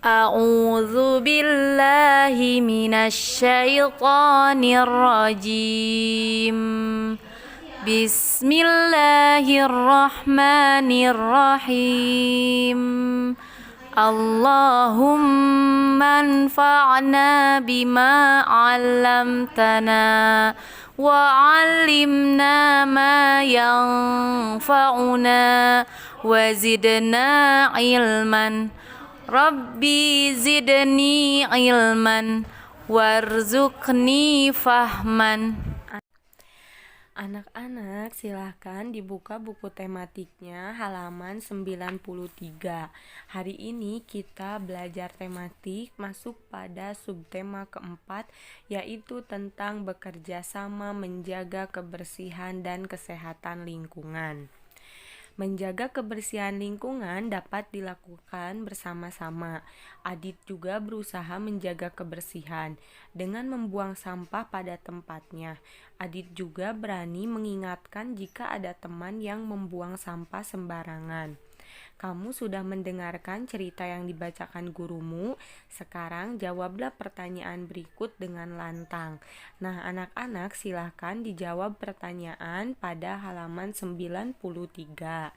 أعوذ بالله من الشيطان الرجيم. بسم الله الرحمن الرحيم. اللهم انفعنا بما علمتنا وعلمنا ما ينفعنا وزدنا علما. Rabbi zidni ilman warzuqni fahman. Anak-anak silahkan dibuka buku tematiknya halaman 93. Hari ini kita belajar tematik masuk pada subtema keempat, yaitu tentang bekerja sama menjaga kebersihan dan kesehatan lingkungan. Menjaga kebersihan lingkungan dapat dilakukan bersama-sama. Adit juga berusaha menjaga kebersihan dengan membuang sampah pada tempatnya. Adit juga berani mengingatkan jika ada teman yang membuang sampah sembarangan. Kamu sudah mendengarkan cerita yang dibacakan gurumu. Sekarang jawablah pertanyaan berikut dengan lantang. Nah, anak-anak silahkan dijawab pertanyaan pada halaman 93.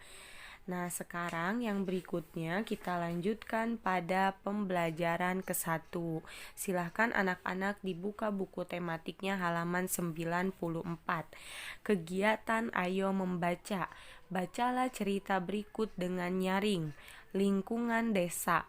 Nah, sekarang yang berikutnya kita lanjutkan pada pembelajaran ke-1. Silahkan anak-anak dibuka buku tematiknya halaman 94. Kegiatan Ayo Membaca. Bacalah cerita berikut dengan nyaring. Lingkungan desa.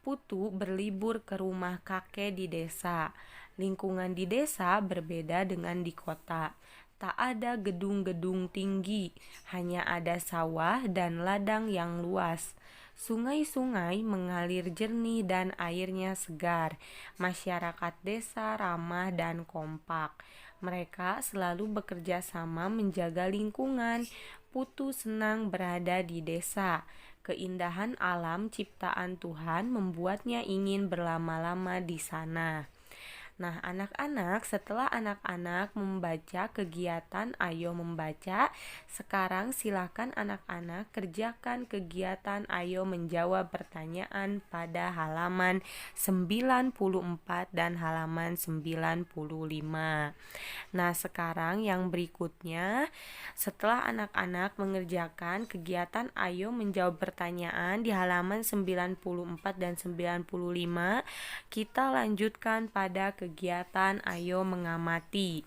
Putu berlibur ke rumah kakek di desa. Lingkungan di desa berbeda dengan di kota. Tak ada gedung-gedung tinggi, hanya ada sawah dan ladang yang luas. Sungai-sungai mengalir jernih dan airnya segar. Masyarakat desa ramah dan kompak. Mereka selalu bekerja sama menjaga lingkungan. Putu senang berada di desa. Keindahan alam ciptaan Tuhan membuatnya ingin berlama-lama di sana. Nah, anak-anak, setelah anak-anak membaca kegiatan Ayo Membaca, sekarang silakan anak-anak kerjakan kegiatan Ayo Menjawab Pertanyaan pada halaman 94 dan halaman 95. Nah, sekarang yang berikutnya, setelah anak-anak mengerjakan kegiatan Ayo Menjawab Pertanyaan di halaman 94 dan 95, kita lanjutkan pada kegiatan Ayo Mengamati.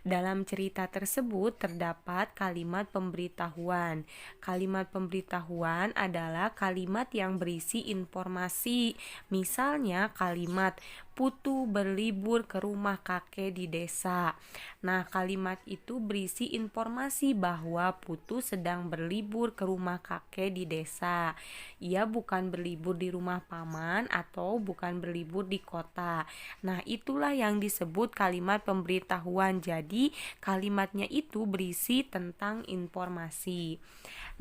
Dalam cerita tersebut terdapat kalimat pemberitahuan. Kalimat pemberitahuan adalah kalimat yang berisi informasi. Misalnya kalimat Putu berlibur ke rumah kakek di desa. Nah, kalimat itu berisi informasi bahwa Putu sedang berlibur ke rumah kakek di desa. Ia bukan berlibur di rumah paman atau bukan berlibur di kota. Nah, itulah yang disebut kalimat pemberitahuan. Jadi, kalimatnya itu berisi tentang informasi.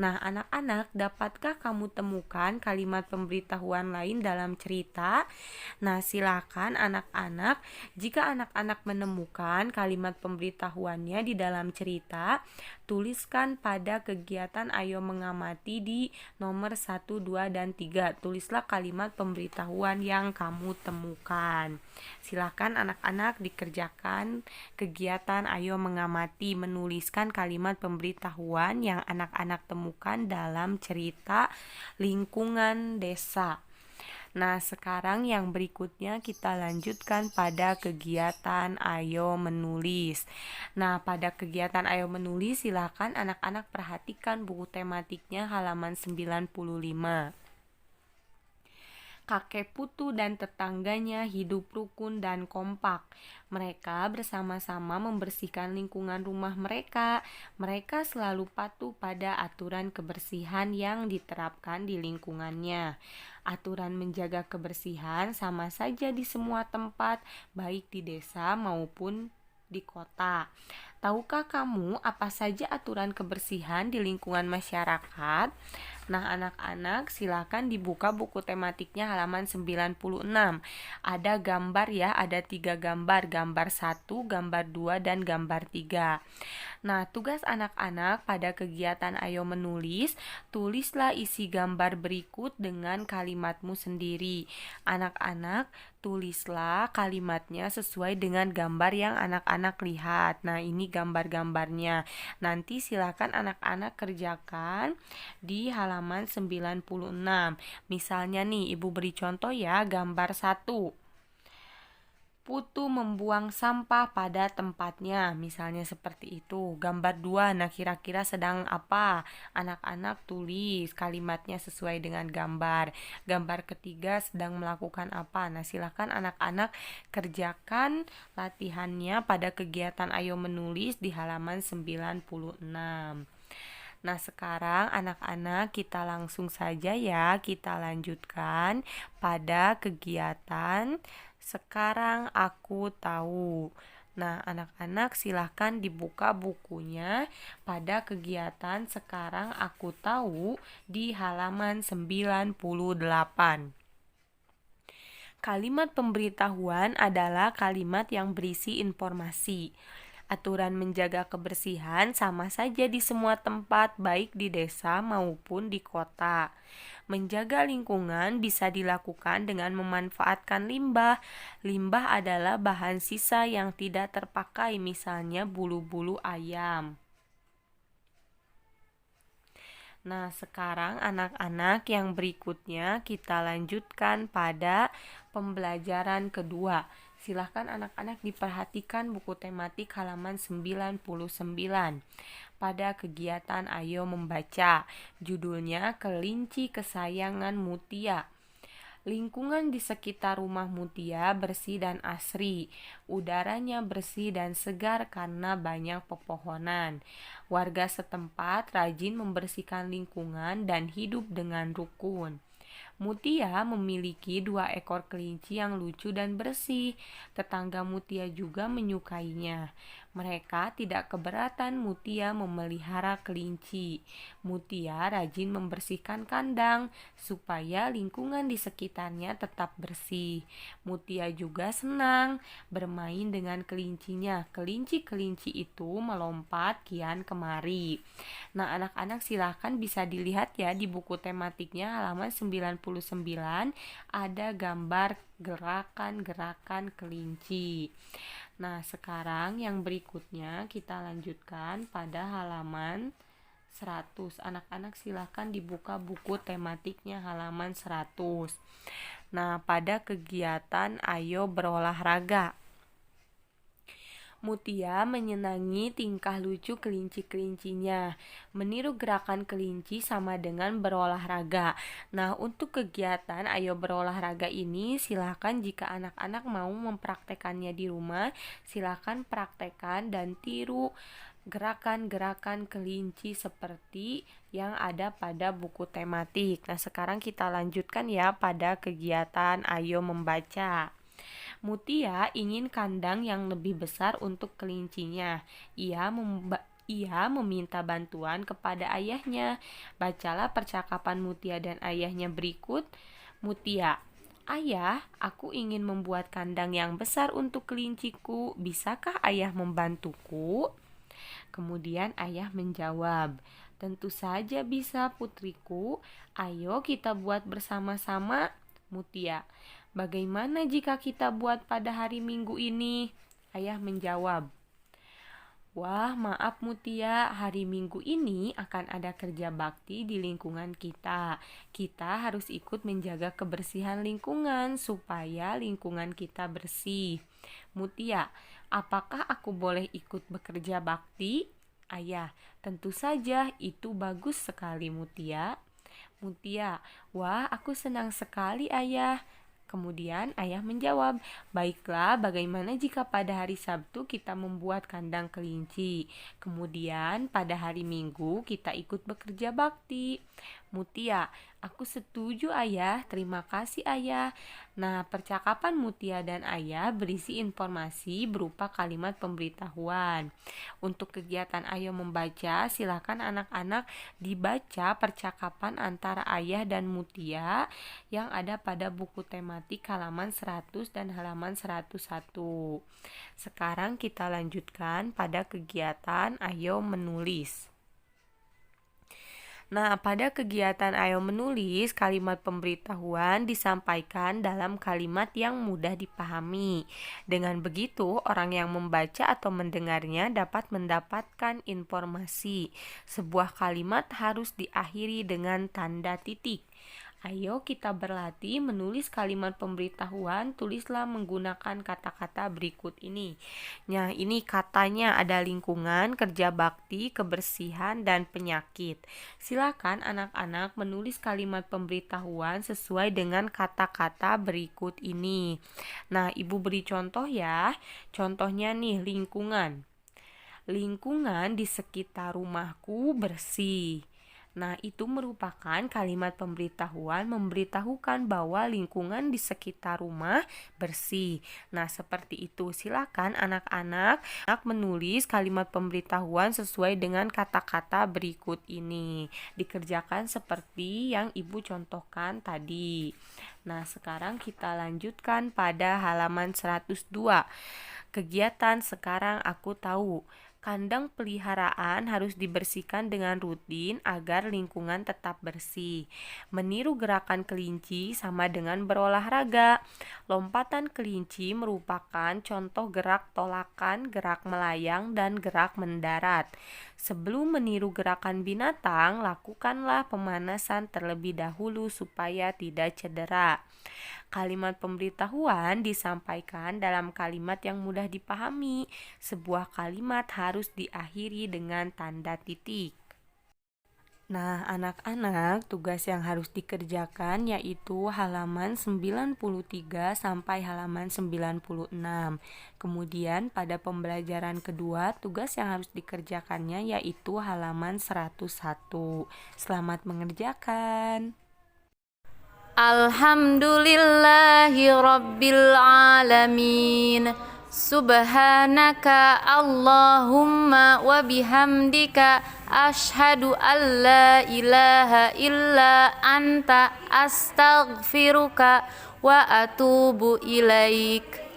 Nah, anak-anak, dapatkah kamu temukan kalimat pemberitahuan lain dalam cerita? Nah, silakan anak-anak, jika anak-anak menemukan kalimat pemberitahuannya di dalam cerita, tuliskan pada kegiatan Ayo Mengamati di nomor 1, 2, dan 3. Tulislah kalimat pemberitahuan yang kamu temukan. Silakan anak-anak dikerjakan kegiatan Ayo Mengamati, menuliskan kalimat pemberitahuan yang anak-anak temukan dalam cerita lingkungan desa. Nah, sekarang yang berikutnya kita lanjutkan pada kegiatan Ayo Menulis. Nah, pada kegiatan Ayo Menulis, silakan anak-anak perhatikan buku tematiknya halaman 95. Kakek Putu dan tetangganya hidup rukun dan kompak. Mereka bersama-sama membersihkan lingkungan rumah mereka. Mereka selalu patuh pada aturan kebersihan yang diterapkan di lingkungannya. Aturan menjaga kebersihan sama saja di semua tempat, baik di desa maupun di kota. Tahukah kamu apa saja aturan kebersihan di lingkungan masyarakat? Nah, anak-anak, silakan dibuka buku tematiknya halaman 96. Ada gambar ya, ada 3 gambar, gambar 1, gambar 2, dan gambar 3. Nah, tugas anak-anak pada kegiatan Ayo Menulis, tulislah isi gambar berikut dengan kalimatmu sendiri. Anak-anak, tulislah kalimatnya sesuai dengan gambar yang anak-anak lihat. Nah, ini gambar-gambarnya. Nanti silakan anak-anak kerjakan di halaman 96. Misalnya nih, Ibu beri contoh ya, gambar 1. Putu membuang sampah pada tempatnya, misalnya seperti itu. Gambar 2, nah kira-kira sedang apa? Anak-anak tulis kalimatnya sesuai dengan gambar. Gambar ketiga sedang melakukan apa? Nah, silakan anak-anak kerjakan latihannya pada kegiatan Ayo Menulis di halaman 96. Nah, sekarang anak-anak kita langsung saja ya, kita lanjutkan pada kegiatan Sekarang Aku Tahu. Nah, anak-anak silahkan dibuka bukunya pada kegiatan Sekarang Aku Tahu di halaman 98. Kalimat pemberitahuan adalah kalimat yang berisi informasi. Aturan menjaga kebersihan sama saja di semua tempat, baik di desa maupun di kota. Menjaga lingkungan bisa dilakukan dengan memanfaatkan limbah. Limbah adalah bahan sisa yang tidak terpakai, misalnya bulu-bulu ayam. Nah, sekarang anak-anak yang berikutnya kita lanjutkan pada pembelajaran kedua. Silahkan anak-anak diperhatikan buku tematik halaman 99. Pada kegiatan Ayo Membaca, judulnya Kelinci Kesayangan Mutia. Lingkungan di sekitar rumah Mutia bersih dan asri. Udaranya bersih dan segar karena banyak pepohonan. Warga setempat rajin membersihkan lingkungan dan hidup dengan rukun. Mutia memiliki 2 ekor kelinci yang lucu dan bersih. Tetangga Mutia juga menyukainya. Mereka tidak keberatan Mutia memelihara kelinci. Mutia rajin membersihkan kandang supaya lingkungan di sekitarnya tetap bersih. Mutia juga senang bermain dengan kelincinya. Kelinci-kelinci itu melompat kian kemari. Nah, anak-anak silahkan bisa dilihat ya di buku tematiknya halaman 99 ada gambar gerakan-gerakan kelinci. Nah, sekarang yang berikutnya kita lanjutkan pada halaman 100. Anak-anak silahkan dibuka buku tematiknya halaman 100. Nah, pada kegiatan Ayo Berolahraga, Mutia menyenangi tingkah lucu kelinci-kelincinya. Meniru gerakan kelinci sama dengan berolahraga. Nah, untuk kegiatan Ayo Berolahraga ini, silakan jika anak-anak mau mempraktekannya di rumah, silakan praktekkan dan tiru gerakan-gerakan kelinci seperti yang ada pada buku tematik. Nah, sekarang kita lanjutkan ya pada kegiatan Ayo Membaca. Mutia ingin kandang yang lebih besar untuk kelincinya. Ia meminta bantuan kepada ayahnya. Bacalah percakapan Mutia dan ayahnya berikut. Mutia: Ayah, aku ingin membuat kandang yang besar untuk kelinciku. Bisakah ayah membantuku? Kemudian ayah menjawab, tentu saja bisa putriku. Ayo kita buat bersama-sama. Mutia: Bagaimana jika kita buat pada hari Minggu ini? Ayah menjawab, wah, maaf Mutia, hari Minggu ini akan ada kerja bakti di lingkungan kita. Kita harus ikut menjaga kebersihan lingkungan supaya lingkungan kita bersih. Mutia: Apakah aku boleh ikut bekerja bakti? Ayah: Tentu saja, itu bagus sekali Mutia. Mutia: Wah, aku senang sekali ayah. Kemudian ayah menjawab, baiklah, bagaimana jika pada hari Sabtu kita membuat kandang kelinci? Kemudian pada hari Minggu kita ikut bekerja bakti. Mutia, aku setuju ayah, terima kasih ayah. Nah, percakapan Mutia dan ayah berisi informasi berupa kalimat pemberitahuan. Untuk kegiatan Ayo Membaca, silakan anak-anak dibaca percakapan antara ayah dan Mutia yang ada pada buku tematik halaman 100 dan halaman 101. Sekarang kita lanjutkan pada kegiatan Ayo Menulis. Nah, pada kegiatan Ayo Menulis, kalimat pemberitahuan disampaikan dalam kalimat yang mudah dipahami. Dengan begitu, orang yang membaca atau mendengarnya dapat mendapatkan informasi. Sebuah kalimat harus diakhiri dengan tanda titik. Ayo kita berlatih menulis kalimat pemberitahuan, tulislah menggunakan kata-kata berikut ini. Nah, ini katanya ada lingkungan, kerja bakti, kebersihan, dan penyakit. Silakan anak-anak menulis kalimat pemberitahuan sesuai dengan kata-kata berikut ini. Nah, Ibu beri contoh ya. Contohnya nih, lingkungan. Lingkungan di sekitar rumahku bersih. Nah, itu merupakan kalimat pemberitahuan memberitahukan bahwa lingkungan di sekitar rumah bersih. Nah, seperti itu. Silakan anak-anak menulis kalimat pemberitahuan sesuai dengan kata-kata berikut ini. Dikerjakan seperti yang Ibu contohkan tadi. Nah, sekarang kita lanjutkan pada halaman 102. Kegiatan sekarang aku tahu. Kandang peliharaan harus dibersihkan dengan rutin agar lingkungan tetap bersih. Meniru gerakan kelinci sama dengan berolahraga. Lompatan kelinci merupakan contoh gerak tolakan, gerak melayang, dan gerak mendarat. Sebelum meniru gerakan binatang, lakukanlah pemanasan terlebih dahulu supaya tidak cedera. Kalimat pemberitahuan disampaikan dalam kalimat yang mudah dipahami. Sebuah kalimat harus diakhiri dengan tanda titik. Nah, anak-anak, tugas yang harus dikerjakan yaitu halaman 93 sampai halaman 96. Kemudian pada pembelajaran kedua, tugas yang harus dikerjakannya yaitu halaman 101. Selamat mengerjakan. Alhamdulillahi Rabbil Alamin. Subhanaka Allahumma wa bihamdika ashhadu an la ilaha illa anta astaghfiruka wa atubu ilaik.